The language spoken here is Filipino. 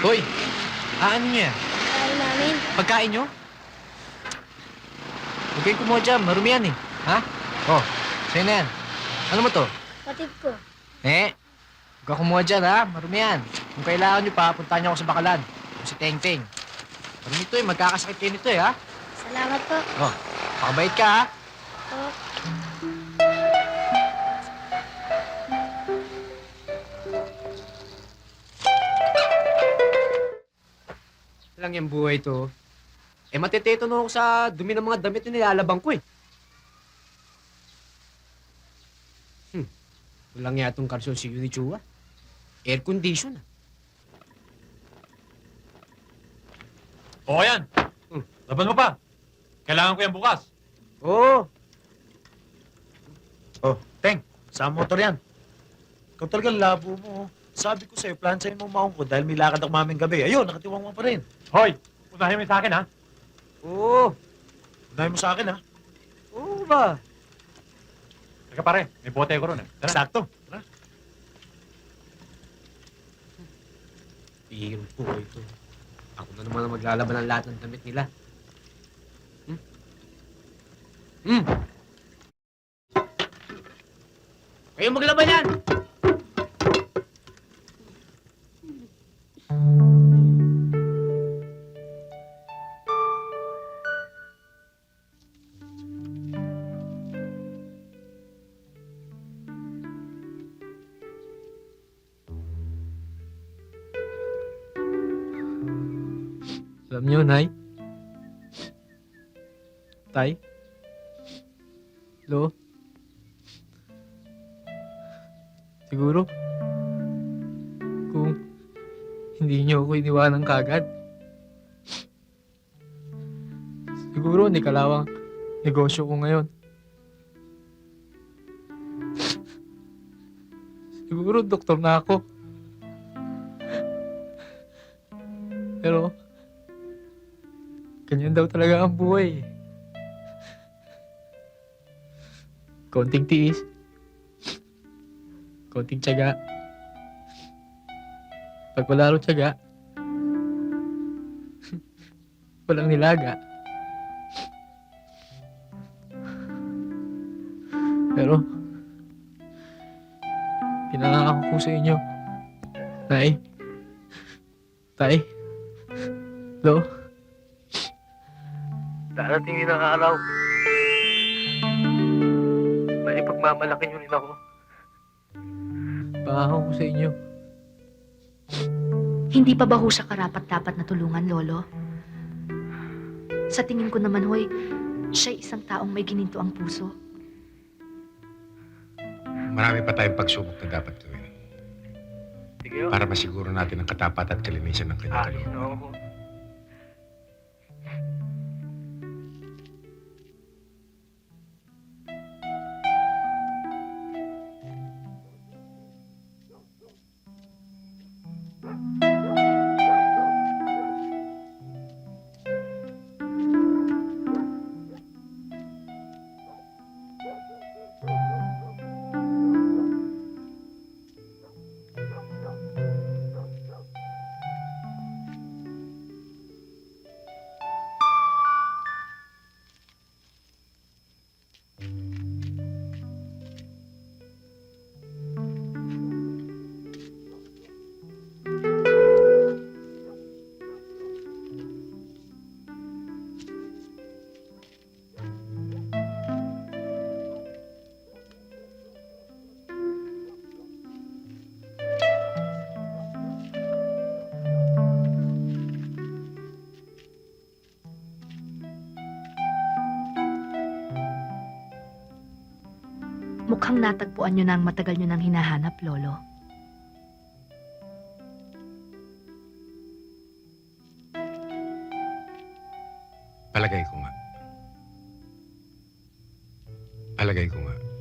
Hoy! Ano niya? Kain namin. Pagkain nyo? Huwag kayong kumuha dyan. Marumi yan eh. Ha? Oh, sa'yo na yan. Ano mo to? Patid ko. Huwag ka kumuha dyan ha. Marumi yan. Kung kailangan nyo pa, puntahan nyo ako sa Bakalan. O si Teng Teng. Marumi to eh. Magkakasakit kayo nito eh ha. Salamat po. Oh, pakabait ka ha. Po. Lang yung buhay to. Mateteto na ako sa dumi ng mga damit na nilalabang ko eh. Walang yatong karsyon si Unichua. Air condition ah. Oo yan. Laban mo pa. Kailangan ko yan bukas. Oo. Oh, Teng, sa motor yan. Ikaw talagang labo mo. Sabi ko sa'yo, plan sa'yo mo maong ko dahil may lakad ako maming gabi. Ayun, nakatiwang mo pa rin. Hoy, unahin mo yung sa akin, ha? Oo. Unahin mo sa akin, ha? Oo ba? Teka pare, may bote ko ron, eh. Tara. Sakto. Tara. Bihirong po ito. Ako na naman ang maglalaban ng lahat ng damit nila. Kayo maglaban yan! Alam niyo, Nay? Tay? Lo? Siguro, kung hindi niyo ako iniwanan kagad, siguro hindi kalawang negosyo ko ngayon. Siguro doktor na ako. Pero, ganyan daw talaga ang buhay. Konting tiis. Konting tiyaga. Pag wala rin tiyaga, walang nilaga. Pero, pinangako ko sa inyo, Nay, Tay, Lo, darating din ang araw. May pagmamalaki nyo rin ako. Pangako ko sa inyo. Hindi pa ba ho siya karapat-dapat na tulungan, Lolo? Sa tingin ko naman, hoy, siya isang taong may gininto ang puso. Marami pa tayong pagsubok na dapat gawin. Sige, Para masiguro natin ang katapat at kalinisan ng kanyang kalooban. ako. Mukhang natagpuan nyo na ang matagal nyo nang hinahanap, Lolo. Palagay ko nga. Palagay ko nga.